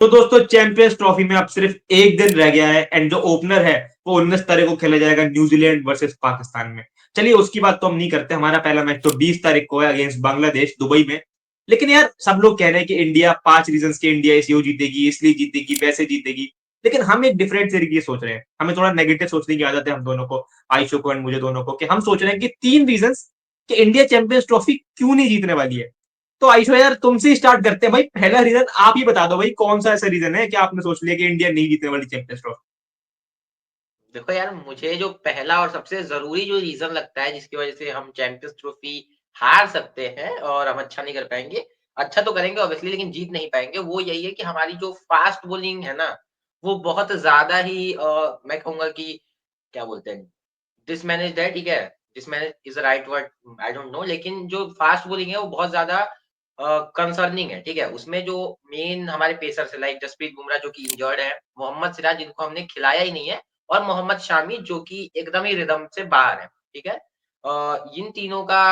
तो दोस्तों champions trophy में अब सिर्फ एक दिन रह गया है एंड जो ओपनर है वो 19 तारीख को खेला जाएगा न्यूजीलैंड वर्सेस पाकिस्तान में। चलिए उसकी बात तो हम नहीं करते, हमारा पहला मैच तो 20 तारीख को है अगेंस्ट बांग्लादेश दुबई में। लेकिन यार सब लोग कह रहे हैं कि इंडिया 5 रीजन के इंडिया इसलिए जीतेगी, इसलिए जीतेगी, वैसे जीतेगी। लेकिन हम एक डिफरेंट तरीके सोच रहे हैं, हमें थोड़ा नेगेटिव सोचने की आदत है हम दोनों को, आयुषो को एंड मुझे दोनों को, कि हम सोच रहे हैं कि 3 रीजन कि इंडिया चैंपियंस ट्रॉफी क्यों नहीं जीतने वाली है। तो आयुष यार तुमसे ही स्टार्ट करते हैं भाई, पहला रीजन आप ही बता दो भाई, कौन सा ऐसा रीजन है कि आपने सोच लिया कि इंडिया नहीं जीतने वाली चैंपियंस ट्रॉफी। देखो यार, मुझे जो पहला और सबसे ज़रूरी जो रीज़न लगता है जिसकी वज़ह से हम चैंपियंस ट्रॉफी हार सकते हैं और हम अच्छा नहीं कर पाएँगे। अच्छा तो करेंगे ऑब्वियसली लेकिन जीत नहीं पाएँगे, वो यही है कि हमारी जो फ़ास्ट बॉलिंग है ना, वो बहुत ज़्यादा ही मैं कहूँगा कि क्या बोलते हैं, डिसमैनेज्ड है, ठीक है? Dismanage is the right word, I don't know, लेकिन जो फ़ास्ट बॉलिंग है वो बहुत ज़्यादा कंसर्निंग है, ठीक है? उसमें जो मेन हमारे पेसर्स हैं लाइक जसप्रीत बुमराह जो कि इंजर्ड है, मोहम्मद सिराज जिनको हमने खिलाया ही नहीं है और मोहम्मद शामी जो कि एकदम ही रिदम से बाहर है, ठीक है? इन तीनों का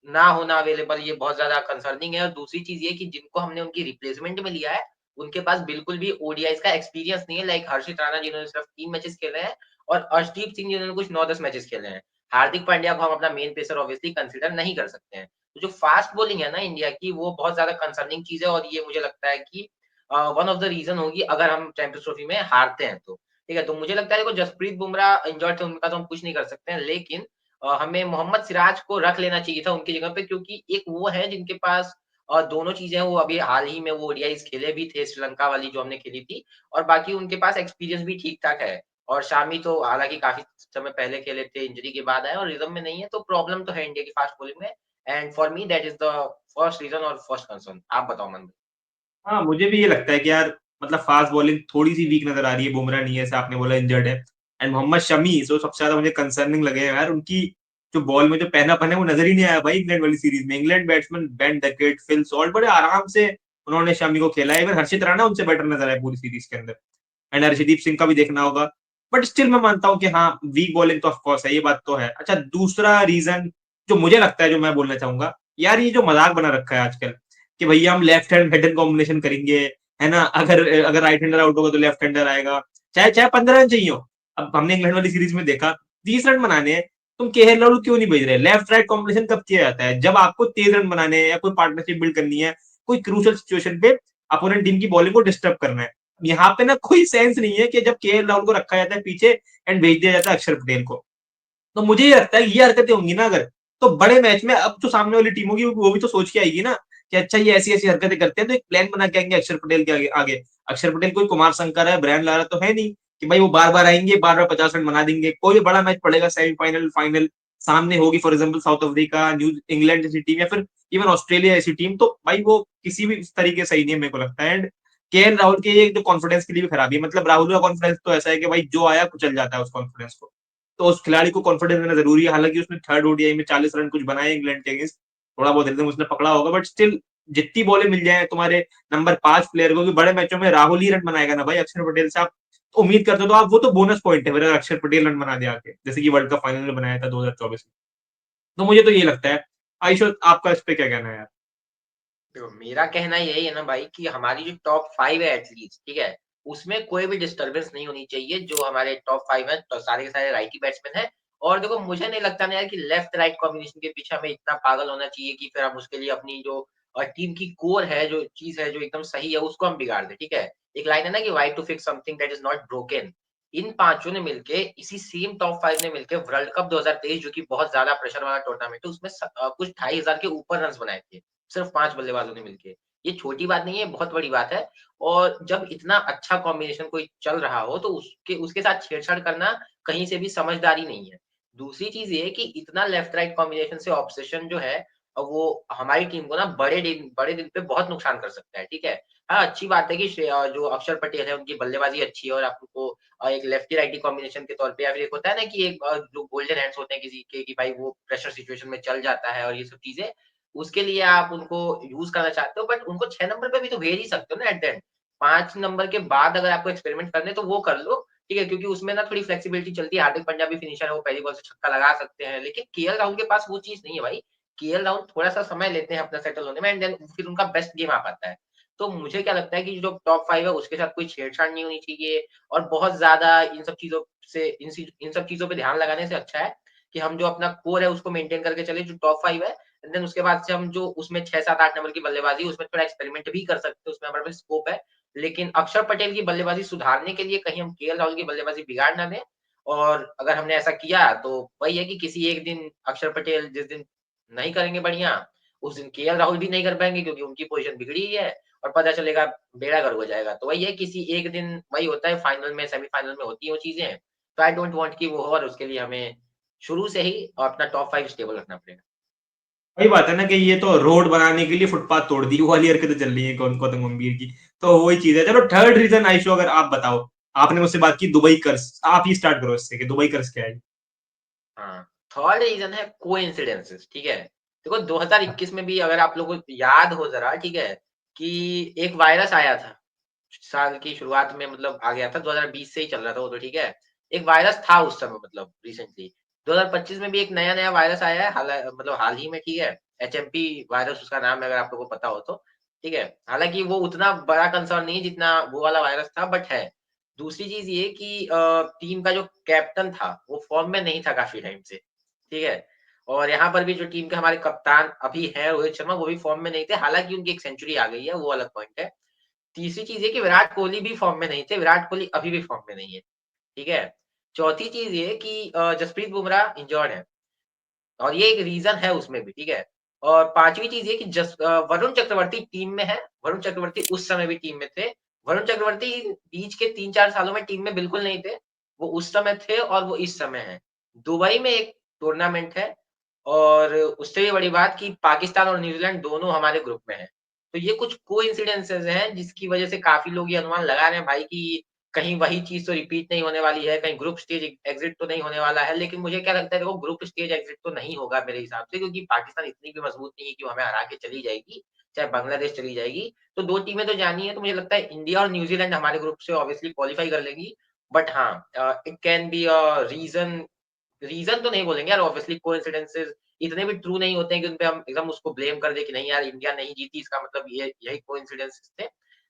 ना होना अवेलेबल ये बहुत ज़्यादा कंसर्निंग है और दूसरी चीज़ ये कि जिनको हमने उनकी रिप्लेसमेंट में लिया है, उनके पास बिल्कुल भी ओडीआईज़ का एक्सपीरियंस नहीं है लाइक हर्षित राणा जिन्होंने सिर्फ 3 मैचेस खेले हैं और अर्शदीप सिंह जिन्होंने कुछ 9-10 मैचेस खेले हैं। हार्दिक पांड्या को हम अपना मेन पेसर ऑब्वियसली कंसीडर नहीं कर सकते हैं। तो जो फास्ट बॉलिंग है ना इंडिया की वो बहुत ज़्यादा कंसर्निंग चीज़ है और ये मुझे लगता है कि वन ऑफ द रीज़न होगी अगर हम चैंपियंस ट्रॉफी में हारते हैं तो। ठीक है? तो मुझे लगता है देखो जसप्रीत बुमराह इंजर्ड थे उनका तो हम कुछ नहीं कर सकते हैं लेकिन हमें मोहम्मद सिराज को रख लेना चाहिए था उनकी जगह पे क्योंकि एक वो है जिनके पास दोनों चीज़ें हैं, वो अभी हाल ही में वो ओडीआईज़ खेले भी थे श्रीलंका वाली जो हमने खेली थी और बाकी उनके पास एक्सपीरियंस भी ठीक-ठाक है। और शामी तो हालाँकि काफ़ी समय पहले खेले थे, इंजरी के बाद आए और रिदम में नहीं है, तो प्रॉब्लम तो है इंडिया की फास्ट बॉलिंग में and for me that is the first reason और फर्स्ट कंसर्न। आप बताओ मन हाँ, मुझे भी ये लगता है कि यार मतलब फास्ट बॉलिंग थोड़ी-सी वीक नज़र आ रही है, बुमराह नहीं है, जैसे आपने बोला इंजर्ड है। एंड मोहम्मद शमी जो सबसे ज़्यादा मुझे कंसर्निंग लगे हैं यार, उनकी जो बॉल में जो पहनापन है वो नज़र ही नहीं आया भाई इंग्लैंड वाली सीरीज़ में। England batsman Ben Duckett, Phil Salt बड़े आराम से उन्होंने शमी को खेला है, इवन हर्षित राणा उनसे बेटर नज़र आए पूरी सीरीज़ के अंदर। एंड अर्शदीप सिंह का भी देखना होगा। बट स्टिल मैं मानता हूँ कि हाँ, वीक बॉलिंग तो ऑफ कोर्स है, ये बात तो है। अच्छा दूसरा रीज़न जो मुझे लगता है, जो मैं बोलना चाहूँगा, यार ये जो मज़ाक बना रखा है आजकल कि भैया हम left hand right hand combination करेंगे, है ना? अगर अगर राइट हैंडर आउट होगा तो लेफ्ट हैंडर आएगा। चाहे चाहे 15 रन चाहिए हो। अब हमने इंग्लैंड वाली सीरीज़ में देखा 30 रन बनाने हैं, तुम केएल राहुल क्यों नहीं भेज रहे? लेफ्ट राइट कॉम्बिनेशन कब किया जाता है? जब आपको तेज रन बनाने हैं या कोई पार्टनरशिप बिल्ड करनी है, कोई क्रूशियल सिचुएशन पे अपोनेंट टीम की बॉलिंग को डिस्टर्ब करना है। यहाँ पे ना कोई सेंस नहीं है कि जब केएल राहुल को रखा जाता है पीछे एंड भेज दिया जाता है अक्षर पटेल को। तो मुझे ये लगता है ये हरकतें होंगी ना अगर, तो बड़े मैच में अब जो सामने वाली टीम होगी वो भी तो सोच के आएगी ना कि अच्छा ये ऐसी-ऐसी हरकतें करते हैं, तो एक प्लान बना के आएँगे अक्षर पटेल के आगे। अक्षर पटेल कोई कुमार संगकारा है, ब्रायन लारा तो है नहीं कि भाई वो बार-बार आएँगे, बार-बार 50 रन बना देंगे। कोई भी बड़ा मैच पड़ेगा सेमीफाइनल, फाइनल, सामने होगी for example south Africa, new England जैसी टीम या फिर इवन ऑस्ट्रेलिया जैसी टीम, तो भाई वो किसी भी तरीके सही नहीं है मेरे को लगता है। एंड केएल राहुल के ये जो कॉन्फिडेंस के लिए भी खराबी है, मतलब राहुल का कॉन्फिडेंस तो ऐसा है कि भाई जो आया कुचल जाता है उस कॉन्फिडेंस को। तो उस खिलाड़ी को कॉन्फिडेंस देना ज़रूरी है। हालाँकि उसने थर्ड ओडीआई में 40 रन कुछ बनाए इंग्लैंड के अगेंस्ट, थोड़ा बहुत रिदम उसने पकड़ा होगा, बट स्टिल जितनी बॉलें मिल जाएँ तुम्हारे नंबर 5 प्लेयर को, क्योंकि बड़े मैचों में राहुल ही रन बनाएगा ना भाई अक्षर पटेल से, आप उम्मीद करते हो तो आप वो तो बोनस पॉइंट है अगर अक्षर पटेल रन बना दे आके, जैसे कि वर्ल्ड कप फाइनल में बनाया था 2024 में। तो मुझे तो ये लगता है। आयुष आपका इस पे क्या कहना है यार? देखो, मेरा कहना यही है ना भाई कि हमारी जो टॉप 5 है एटलीस्ट, ठीक है? उसमें कोई भी डिस्टर्बेंस नहीं होनी चाहिए, जो हमारे टॉप 5 हैं, तो सारे के सारे राइटी बैट्समैन हैं। और देखो, मुझे नहीं लगता ना यार कि लेफ्ट राइट कॉम्बिनेशन के पीछे हमें इतना पागल होना चाहिए कि फिर हम उसके लिए अपनी जो टीम की कोर है, जो चीज़ है, जो एकदम सही है, उसको हम बिगाड़ दें, ठीक है? एक लाइन है ना कि why to fix something that is not broken. इन पाँचों ने मिलके, इसी सेम टॉप 5 ने मिलके वर्ल्ड कप 2023 जो कि बहुत ज़्यादा प्रेशर वाला टूर्नामेंट है, उसमें कुछ 2500 के ऊपर रन्स बनाए थे। सिर्फ 5 बल्लेबाजों ने मिलके। ये छोटी बात नहीं है, बहुत बड़ी बात है और जब इतना अच्छा कॉम्बिनेशन कोई चल रहा हो, तो उसके उसके साथ छेड़छाड़ करना कहीं से भी समझदारी नहीं है। दूसरी चीज़ ये है कि इतना लेफ्ट राइट कॉम्बिनेशन से ऑब्सेशन जो है वो हमारी टीम को ना बड़े दिन पे बहुत नुकसान कर सकता है, ठीक है? हाँ, अच्छी बात है कि जो अक्षर पटेल है, उनकी बल्लेबाज़ी अच्छी है और आप उनको एक लेफ्टी-राइटी कॉम्बिनेशन के तौर पे या फिर एक होता है ना कि एक जो गोल्डन हैंड्स होते हैं किसी के कि भाई वो प्रेशर सिचुएशन में चल जाता है और ये सब चीज़ें, उसके लिए आप उनको यूज़ करना चाहते हो बट उनको 6 नंबर पे भी तो भेज ही सकते हो ना एट द एंड। 5 नंबर के बाद अगर आपको एक्सपेरिमेंट करने हैं तो वो कर लो, ठीक है? क्योंकि उसमें ना थोड़ी फ्लेक्सिबिलिटी चलती है। हार्दिक पांड्या भी फिनिशर है, वो पहली बॉल से छक्का लगा सकते हैं। लेकिन केएल राहुल के पास वो चीज़ नहीं है भाई। केएल राहुल थोड़ा-सा समय लेते हैं अपना सेटल होने में एंड देन फिर उनका बेस्ट गेम आ पाता है। तो मुझे क्या लगता है कि जो टॉप 5 है उसके साथ कोई छेड़छाड़ नहीं होनी चाहिए और बहुत ज़्यादा इन सब चीज़ों पे ध्यान लगाने से अच्छा है कि हम जो अपना कोर है उसको मेंटेन करके चले जो टॉप 5 है एंड देन उसके बाद से हम जो उसमें 6, 7, 8 नंबर की बल्लेबाज़ी उसमें थोड़ा एक्सपेरिमेंट भी कर सकते हैं, उसमें हमारे पास स्कोप है। लेकिन अक्षर पटेल की बल्लेबाज़ी सुधारने के लिए कहीं हम केएल राहुल की बल्लेबाज़ी बिगाड़ ना दें और अगर हमने ऐसा किया तो वही है कि किसी एक दिन अक्षर पटेल जिस दिन नहीं करेंगे बढ़िया, उस दिन केएल राहुल भी नहीं कर पाएँगे क्योंकि उनकी पोज़ीशन बिगड़ी ही है और पता चलेगा बेड़ा गर्क हो जाएगा। तो वही है किसी एक दिन वही होता है फाइनल में, सेमीफाइनल में होती हैं वो चीज़ें। तो आई डोंट वांट कि वो हो और उसके लिए हमें शुरू से ही अपना टॉप 5 स्टेबल रखना पड़ेगा। वही बात है ना कि ये तो रोड बनाने के लिए फुटपाथ तोड़ दी, वो वाली हरकतें चल रही है गौतम गंभीर की। तो वही चीज है। चलो थर्ड रीजन आइशो अगर आप बताओ, आपने मुझसे बात की दुबई कर्स, आप ही स्टार्ट करो इससे कि दुबई कर्स क्या है। हाँ, थर्ड रीज़न है कोइंसिडेंसेस, ठीक है? देखो 2021 में भी अगर आप लोगों को याद हो ज़रा, ठीक है? कि एक वायरस आया था, साल की शुरुआत में मतलब आ गया था, 2020 से ही चल रहा था वो तो ठीक है। एक वायरस था उस समय मतलब रिसेंटली। 2025 में भी एक नया-नया वायरस आया है, मतलब हाल ही में, ठीक है? एचएमपी वायरस उसका नाम है अगर आप लोगों को पता हो तो, ठीक है? हालाँकि वो उतना बड़ा कंसर्न नहीं है जितना वो वाला वायरस था बट है। दूसरी चीज़ ये कि टीम का जो कैप्टन था, वो फ़ॉर्म में नहीं था काफ़ी टाइम से, ठीक है? और यहाँ पर भी जो टीम के हमारे कप्तान अभी हैं रोहित शर्मा, वो भी फ़ॉर्म में नहीं थे, हालाँकि उनकी एक सेंचुरी आ गई है, वो अलग पॉइंट है। तीसरी चीज़ ये कि विराट कोहली भी फ़ॉर्म में नहीं थे, विराट कोहली अभी भी फ़ॉर्म में नहीं है, ठीक है? चौथी चीज़ ये कि जसप्रीत बुमराह इंजर्ड है और ये एक रीज़न है उसमें भी, ठीक है? और पाँचवीं चीज़ ये कि वरुण चक्रवर्ती टीम में है, वरुण चक्रवर्ती उस समय भी टीम में थे। वरुण चक्रवर्ती बीच के 3-4 सालों में टीम में बिल्कुल नहीं थे, वो उस समय थे और वो इस समय हैं। दुबई में एक टूर्नामेंट है और उससे भी बड़ी बात कि पाकिस्तान और न्यूज़ीलैंड दोनों हमारे ग्रुप में हैं। तो ये कुछ कोइंसिडेंसेस हैं जिसकी वज़ह से काफ़ी लोग ये अनुमान लगा रहे हैं भाई कि कहीं वही चीज़ तो रिपीट नहीं होने वाली है, कहीं ग्रुप स्टेज एग्ज़िट तो नहीं होने वाला है। लेकिन मुझे क्या लगता है देखो ग्रुप स्टेज एग्ज़िट तो नहीं होगा मेरे हिसाब से क्योंकि पाकिस्तान इतनी भी मज़बूत नहीं है कि वो हमें हरा के चली जाएगी, चाहे बांग्लादेश चली जाएगी। तो 2 टीमें तो जानी है तो मुझे लगता है इंडिया और न्यूज़ीलैंड हमारे ग्रुप से ऑब्वियसली क्वालीफाई कर लेंगी। बट हाँ it can be reason reason तो नहीं बोलेंगे यार ऑब्वियसली कोइंसिडेंसेस इतने भी ट्रू नहीं होते हैं कि उनपे हम एकदम उसको ब्लेम कर दें कि नहीं यार इंडिया नहीं जीती इसका मतलब ये यही कोइंसिडेंसेस थे।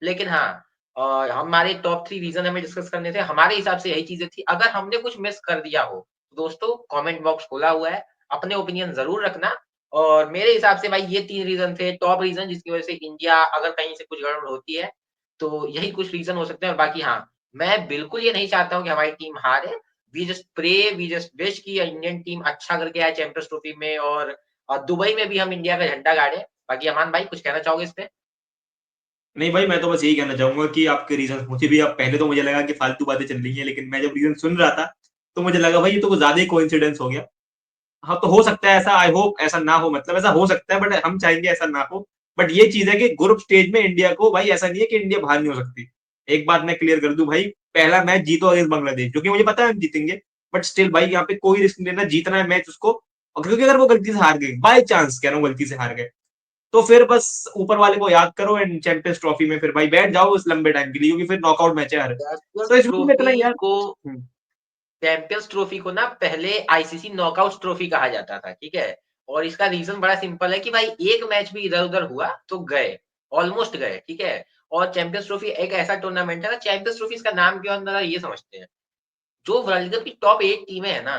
लेकिन हाँ हमारे टॉप 3 रीज़न हमें डिस्कस करने थे। हमारे हिसाब से यही चीज़ें थी। अगर हमने कुछ मिस कर दिया हो, दोस्तों कमेंट बॉक्स खुला हुआ है। अपने ओपिनियन ज़रूर रखना और मेरे हिसाब से भाई ये 3 रीज़न थे टॉप रीज़न जिसकी वज़ह से इंडिया अगर कहीं से कुछ गड़बड़ होती है, तो यही कुछ रीज़न हो सकते हैं और बाकी हाँ, मैं बिल्कुल ये नहीं चाहता हूँ कि हमारी टीम हारे। वी जस्ट विश कि इंडियन टीम अच्छा करके आए चैंपियंस ट्रॉफी में और दुबई में भी हम इंडिया का झंडा गाड़ें। बाकी अमान भाई कुछ कहना चाहोगे इस पे? नहीं भाई, मैं तो बस यही कहना चाहूंगा कि आपके रीजन मुझे भी, अब पहले तो मुझे लगा कि फालतू बातें चल रही हैं, लेकिन मैं जब रीजन सुन रहा था तो मुझे लगा भाई ये तो कुछ ज्यादा ही कोइंसिडेंस हो गया। हाँ, तो हो सकता है ऐसा, आई होप ऐसा ना हो, मतलब ऐसा हो सकता है बट हम चाहेंगे ऐसा ना हो। बट ये चीज है कि ग्रुप स्टेज में इंडिया को, भाई ऐसा नहीं है कि इंडिया बाहर नहीं हो सकती। एक बात मैं क्लियर कर दूं भाई, पहला मैच जीतो अगेंस्ट बांग्लादेश, जो कि मुझे पता है हम जीतेंगे। बट स्टिल भाई यहाँ पे कोई रिस्क नहीं लेना, जीतना है मैच उसको। और क्योंकि अगर वो गलती से हार गए, बाय चांस कह रहा हूँ गलती से हार गए, तो फिर बस ऊपर वाले को याद करो एंड चैंपियंस ट्रॉफी में फिर भाई बैठ जाओ उस लंबे टाइम के लिए, क्योंकि फिर नॉकआउट मैच है यार। चैंपियंस तो इसमें इतना ट्रॉफी यार। को चैंपियंस ट्रॉफी को ना पहले आईसीसी नॉकआउट ट्रॉफी कहा जाता था, ठीक है? और इसका रीज़न बड़ा सिंपल है कि भाई एक मैच भी इधर-उधर हुआ तो गए, ऑलमोस्ट गए, ठीक है? और चैंपियंस ट्रॉफी एक ऐसा टूर्नामेंट है ना चैंपियंस ट्रॉफी इसका नाम क्यों अंदर है ये समझते हैं। जो वर्ल्ड कप की टॉप 8 टीमें हैं ना,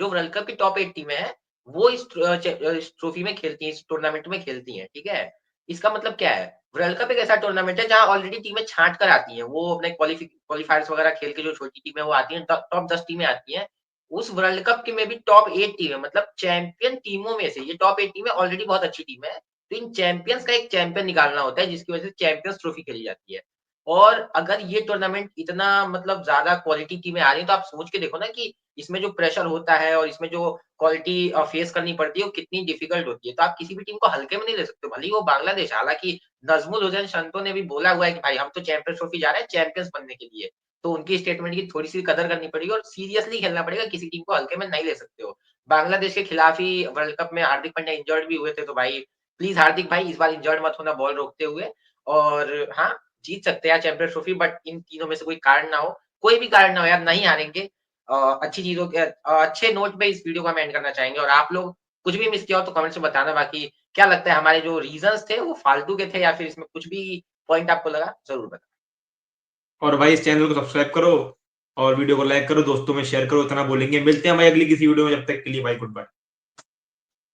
जो वर्ल्ड कप की टॉप 8 टीमें हैं, वो इस ट्रॉफी में खेलती हैं, इस टूर्नामेंट में खेलती हैं, ठीक है? इसका मतलब क्या है? वर्ल्ड कप एक ऐसा टूर्नामेंट है जहाँ ऑलरेडी टीमें छाँट कर आती हैं। वो अपने क्वालीफायर्स वगैरह खेल के जो छोटी टीमें वो आती हैं, टॉप 10 टीमें आती हैं। उस वर्ल्ड कप के में भी टॉप 8 टीमें मतलब चैंपियन टीमों में से ये टॉप 8 टीमें ऑलरेडी बहुत अच्छी टीम है। तो इन चैंपियंस का एक चैंपियन निकालना होता है जिसकी वजह से चैंपियंस ट्रॉफी खेली जाती है। और अगर ये टूर्नामेंट इतना मतलब ज़्यादा क्वालिटी टीमें आ रही हैं, तो आप सोच के देखो ना कि इसमें जो प्रेशर होता है और इसमें जो क्वालिटी फेस करनी पड़ती है, वो कितनी डिफ़िकल्ट होती है। तो आप किसी भी टीम को हल्के में नहीं ले सकते हो, भले ही वो बांग्लादेश हालाँकि नज़मुल हुसैन शंतो ने भी बोला हुआ है कि भाई हम तो चैंपियंस ट्रॉफी जा रहे हैं चैंपियंस बनने के लिए। तो उनकी स्टेटमेंट की थोड़ी-सी कदर करनी पड़ेगी और सीरियसली खेलना पड़ेगा, किसी टीम को हल्के में नहीं ले सकते हो। बांग्लादेश के खिलाफ ही वर्ल्ड कप में हार्दिक पांड्या इंजर्ड भी हुए थे, तो भाई प्लीज़ हार्दिक भाई इस बार इंजर्ड मत होना बॉल रोकते हुए और हाँ, जीत सकते हैं चैंपियंस ट्रॉफी बट इन तीनों में से कोई कारण ना हो, कोई भी कारण ना हो यार नहीं हारेंगे। अच्छी चीज़ों के अच्छे नोट पे इस वीडियो को हम एंड करना चाहेंगे और आप लोग कुछ भी मिस किया हो तो कमेंट्स में बताना बाकी क्या लगता है हमारे जो रीज़न्स थे वो फालतू के थे या फिर इसमें कुछ भी पॉइंट आपको लगा ज़रूर बताना। और भाई इस चैनल को सब्सक्राइब करो और वीडियो को लाइक करो, दोस्तों में शेयर करो, इतना बोलेंगे। मिलते हैं भाई अगली किसी वीडियो में, जब तक के लिए भाई गुड बाय।